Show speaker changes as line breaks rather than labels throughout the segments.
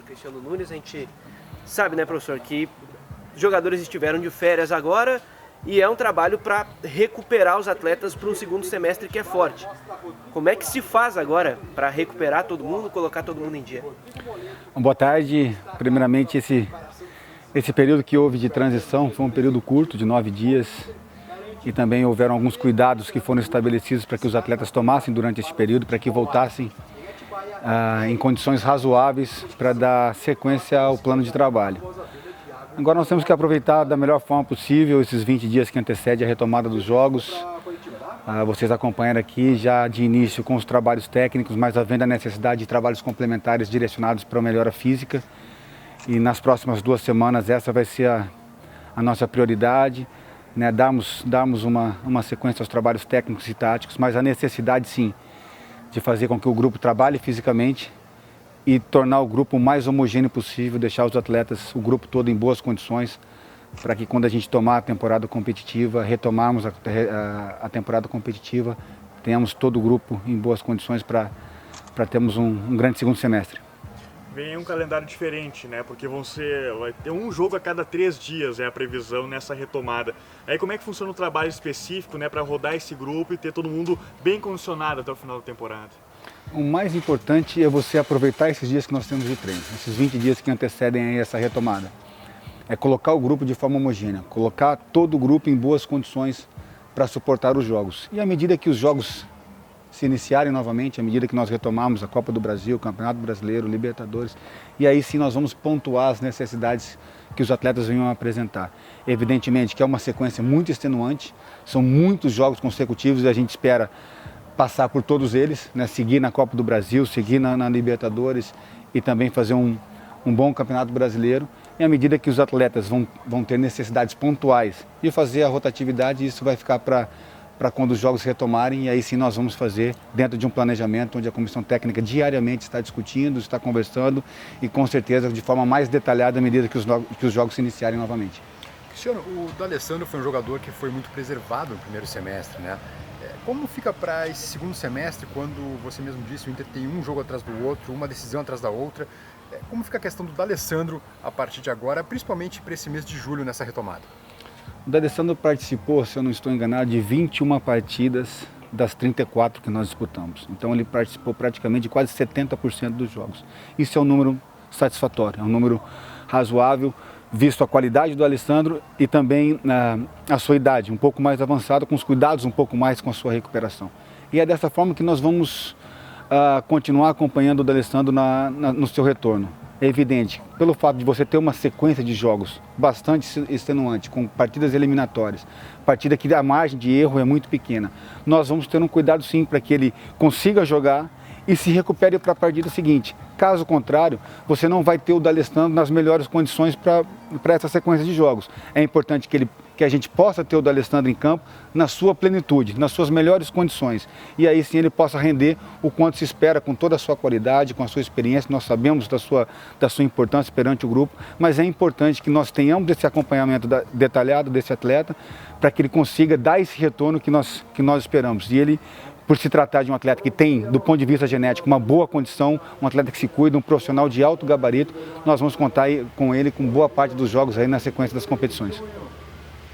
Cristiano Nunes, a gente sabe, né, professor, que os jogadores estiveram de férias agora e é um trabalho para recuperar os atletas para um segundo semestre que é forte. Como é que se faz agora para recuperar todo mundo, colocar todo mundo em dia?
Boa tarde. Primeiramente, esse período que houve de transição foi um período curto, de 9 dias, e também houveram alguns cuidados que foram estabelecidos para que os atletas tomassem durante esse período, para que voltassem em condições razoáveis para dar sequência ao plano de trabalho. Agora nós temos que aproveitar da melhor forma possível esses 20 dias que antecedem a retomada dos jogos. Vocês acompanharam aqui já de início com os trabalhos técnicos, mas havendo a necessidade de trabalhos complementares direcionados para a melhora física. E nas próximas 2 semanas essa vai ser a nossa prioridade, né? Darmos uma sequência aos trabalhos técnicos e táticos, mas a necessidade sim de fazer com que o grupo trabalhe fisicamente e tornar o grupo o mais homogêneo possível, deixar os atletas, o grupo todo em boas condições, para que quando a gente tomar a temporada competitiva, retomarmos a temporada competitiva, tenhamos todo o grupo em boas condições para termos um grande segundo semestre.
Vem um calendário diferente, né? Porque vai ter um jogo a cada 3 dias, é a previsão nessa retomada. Aí como é que funciona o trabalho específico, né, para rodar esse grupo e ter todo mundo bem condicionado até o final da temporada?
O mais importante é você aproveitar esses dias que nós temos de treino, esses 20 dias que antecedem aí essa retomada. É colocar o grupo de forma homogênea, colocar todo o grupo em boas condições para suportar os jogos. E à medida que os jogos se iniciarem novamente, à medida que nós retomarmos a Copa do Brasil, o Campeonato Brasileiro, Libertadores, e aí sim nós vamos pontuar as necessidades que os atletas venham a apresentar. Evidentemente que é uma sequência muito extenuante, são muitos jogos consecutivos e a gente espera passar por todos eles, né? Seguir na Copa do Brasil, seguir na Libertadores e também fazer um bom Campeonato Brasileiro. E à medida que os atletas vão ter necessidades pontuais de fazer a rotatividade, isso vai ficar para quando os jogos retomarem, e aí sim nós vamos fazer dentro de um planejamento onde a comissão técnica diariamente está discutindo, está conversando e com certeza de forma mais detalhada à medida que os jogos se iniciarem novamente.
Cristiano, o D'Alessandro foi um jogador que foi muito preservado no primeiro semestre, né? Como fica para esse segundo semestre, quando você mesmo disse, o Inter tem um jogo atrás do outro, uma decisão atrás da outra, como fica a questão do D'Alessandro a partir de agora, principalmente para esse mês de julho nessa retomada?
O D'Alessandro participou, se eu não estou enganado, de 21 partidas das 34 que nós disputamos. Então ele participou praticamente de quase 70% dos jogos. Isso é um número satisfatório, é um número razoável, visto a qualidade do D'Alessandro e também a sua idade, um pouco mais avançada, com os cuidados um pouco mais com a sua recuperação. E é dessa forma que nós vamos continuar acompanhando o D'Alessandro no seu retorno. É evidente, pelo fato de você ter uma sequência de jogos bastante extenuante, com partidas eliminatórias, partida que a margem de erro é muito pequena, nós vamos ter um cuidado sim para que ele consiga jogar e se recupere para a partida seguinte. Caso contrário, você não vai ter o D'Alessandro nas melhores condições para essa sequência de jogos. É importante que a gente possa ter o D'Alessandro em campo na sua plenitude, nas suas melhores condições. E aí sim ele possa render o quanto se espera com toda a sua qualidade, com a sua experiência. Nós sabemos da sua importância perante o grupo, mas é importante que nós tenhamos esse acompanhamento detalhado desse atleta para que ele consiga dar esse retorno que nós esperamos. E ele, por se tratar de um atleta que tem, do ponto de vista genético, uma boa condição, um atleta que se cuida, um profissional de alto gabarito, nós vamos contar com ele com boa parte dos jogos aí na sequência das competições.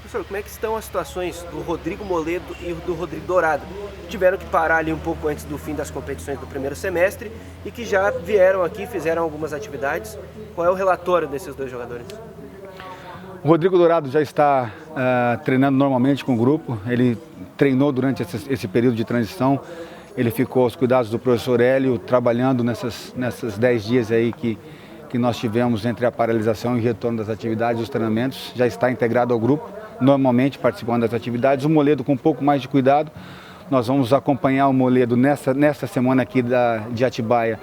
Professor, como é que estão as situações do Rodrigo Moledo e do Rodrigo Dourado? Tiveram que parar ali um pouco antes do fim das competições do primeiro semestre e que já vieram aqui, fizeram algumas atividades. Qual é o relatório desses 2 jogadores?
O Rodrigo Dourado já está treinando normalmente com o grupo, ele treinou durante esse período de transição, ele ficou aos cuidados do professor Hélio, trabalhando nessas 10 dias aí que nós tivemos entre a paralisação e o retorno das atividades, dos treinamentos, já está integrado ao grupo, normalmente participando das atividades. O Moledo com um pouco mais de cuidado, nós vamos acompanhar o Moledo nessa semana aqui de Atibaia,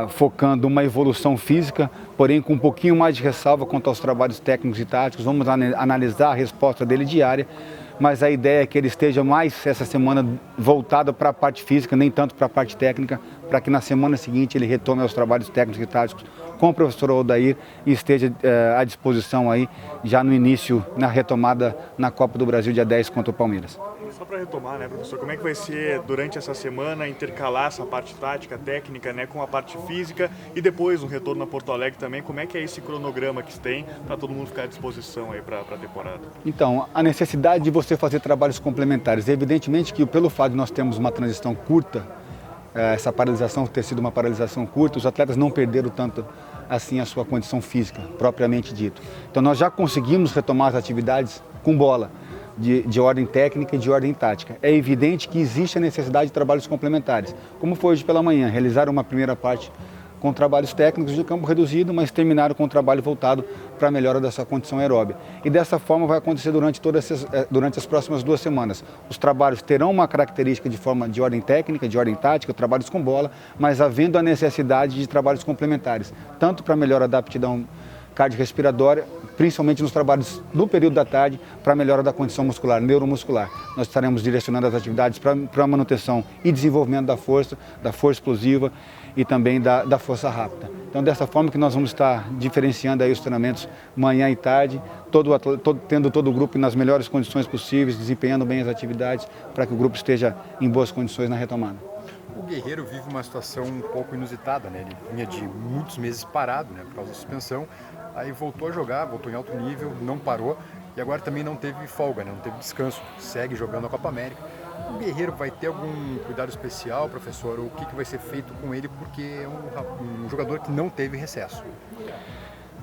focando uma evolução física, porém com um pouquinho mais de ressalva quanto aos trabalhos técnicos e táticos. Vamos analisar a resposta dele diária, mas a ideia é que ele esteja mais essa semana voltado para a parte física, nem tanto para a parte técnica, para que na semana seguinte ele retome aos trabalhos técnicos e táticos com o professor Odair e esteja à disposição aí já no início, na retomada na Copa do Brasil dia 10 contra o Palmeiras.
Só para retomar, né, professor, como é que vai ser durante essa semana intercalar essa parte tática, técnica, né, com a parte física e depois um retorno a Porto Alegre também? Como é que é esse cronograma que tem para todo mundo ficar à disposição aí para a temporada?
Então, a necessidade de você fazer trabalhos complementares. Evidentemente que pelo fato de nós termos uma transição curta, essa paralisação ter sido uma paralisação curta, os atletas não perderam tanto assim a sua condição física, propriamente dito. Então nós já conseguimos retomar as atividades com bola, de ordem técnica e de ordem tática. É evidente que existe a necessidade de trabalhos complementares, como foi hoje pela manhã, realizaram uma primeira parte com trabalhos técnicos de campo reduzido, mas terminaram com o trabalho voltado para a melhora da sua condição aeróbica. E dessa forma vai acontecer durante as próximas 2 semanas. Os trabalhos terão uma característica de ordem técnica, de ordem tática, trabalhos com bola, mas havendo a necessidade de trabalhos complementares, tanto para a melhora da aptidão cardiorrespiratória, principalmente nos trabalhos no período da tarde, para a melhora da condição muscular, neuromuscular. Nós estaremos direcionando as atividades para a manutenção e desenvolvimento da força explosiva e também da força rápida. Então, dessa forma que nós vamos estar diferenciando aí os treinamentos manhã e tarde, tendo todo o grupo nas melhores condições possíveis, desempenhando bem as atividades, para que o grupo esteja em boas condições na retomada.
O Guerreiro vive uma situação um pouco inusitada, né? Ele vinha de muitos meses parado, né, por causa da suspensão, aí voltou a jogar, voltou em alto nível, não parou e agora também não teve folga, né, não teve descanso, segue jogando a Copa América. O Guerreiro vai ter algum cuidado especial, professor, ou o que vai ser feito com ele, porque é um jogador que não teve recesso?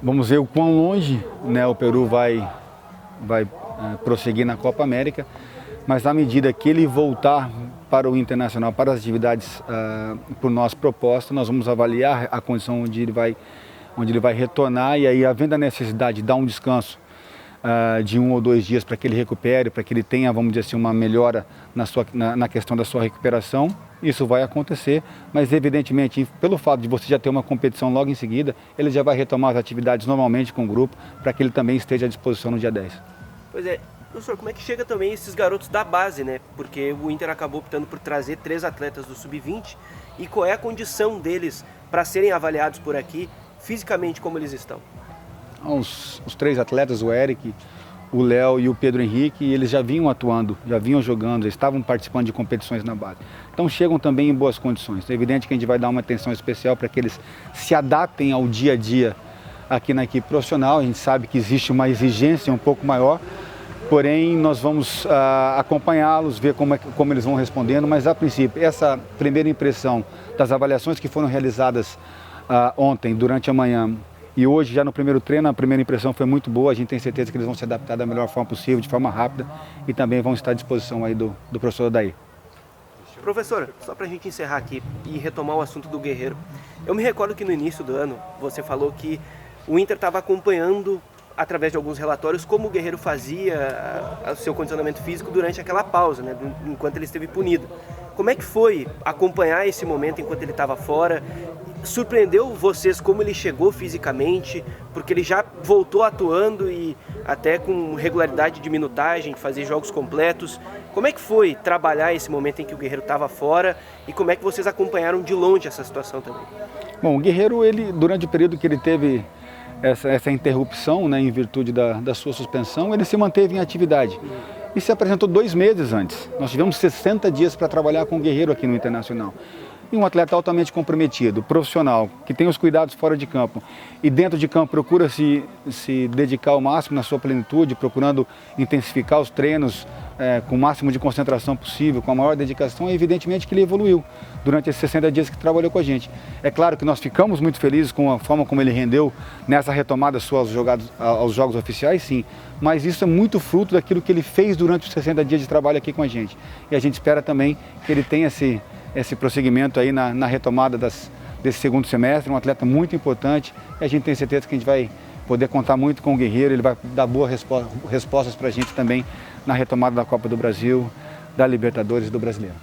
Vamos ver o quão longe, né, o Peru vai prosseguir na Copa América, mas na medida que ele voltar para o Internacional, para as atividades por nós propostas, nós vamos avaliar a condição onde ele vai retornar e aí, havendo a necessidade de dar um descanso de 1 ou 2 dias para que ele recupere, para que ele tenha, vamos dizer assim, uma melhora na questão da sua recuperação, isso vai acontecer, mas evidentemente, pelo fato de você já ter uma competição logo em seguida, ele já vai retomar as atividades normalmente com o grupo, para que ele também esteja à disposição no dia 10.
Pois é. Professor, como é que chega também esses garotos da base, né? Porque o Inter acabou optando por trazer 3 atletas do Sub-20 e qual é a condição deles para serem avaliados por aqui, fisicamente como eles estão?
Os 3 atletas, o Eric, o Léo e o Pedro Henrique, eles já vinham atuando, já vinham jogando, estavam participando de competições na base. Então chegam também em boas condições. É evidente que a gente vai dar uma atenção especial para que eles se adaptem ao dia a dia aqui na equipe profissional. A gente sabe que existe uma exigência um pouco maior, porém nós vamos acompanhá-los, ver como eles vão respondendo, mas a princípio essa primeira impressão das avaliações que foram realizadas ontem, durante a manhã e hoje já no primeiro treino, a primeira impressão foi muito boa, a gente tem certeza que eles vão se adaptar da melhor forma possível, de forma rápida e também vão estar à disposição aí do professor Odair.
Professor, só para a gente encerrar aqui e retomar o assunto do Guerreiro, eu me recordo que no início do ano você falou que o Inter estava acompanhando através de alguns relatórios como o Guerreiro fazia o seu condicionamento físico durante aquela pausa, né, enquanto ele esteve punido. Como é que foi acompanhar esse momento enquanto ele estava fora? Surpreendeu vocês como ele chegou fisicamente? Porque ele já voltou atuando e até com regularidade de minutagem, fazer jogos completos. Como é que foi trabalhar esse momento em que o Guerreiro estava fora e como é que vocês acompanharam de longe essa situação também?
Bom, o Guerreiro, ele, durante o período que ele teve essa interrupção, né, em virtude da sua suspensão, ele se manteve em atividade e se apresentou 2 meses antes. Nós tivemos 60 dias para trabalhar com o Guerreiro aqui no Internacional. E um atleta altamente comprometido, profissional, que tem os cuidados fora de campo e dentro de campo procura se dedicar ao máximo na sua plenitude, procurando intensificar os treinos com o máximo de concentração possível, com a maior dedicação, é evidentemente que ele evoluiu durante esses 60 dias que trabalhou com a gente. É claro que nós ficamos muito felizes com a forma como ele rendeu nessa retomada sua aos jogos oficiais, sim, mas isso é muito fruto daquilo que ele fez durante os 60 dias de trabalho aqui com a gente. E a gente espera também que ele tenha esse prosseguimento aí na retomada desse segundo semestre, um atleta muito importante, e a gente tem certeza que a gente vai poder contar muito com o Guerreiro, ele vai dar boas respostas para a gente também na retomada da Copa do Brasil, da Libertadores e do Brasileiro.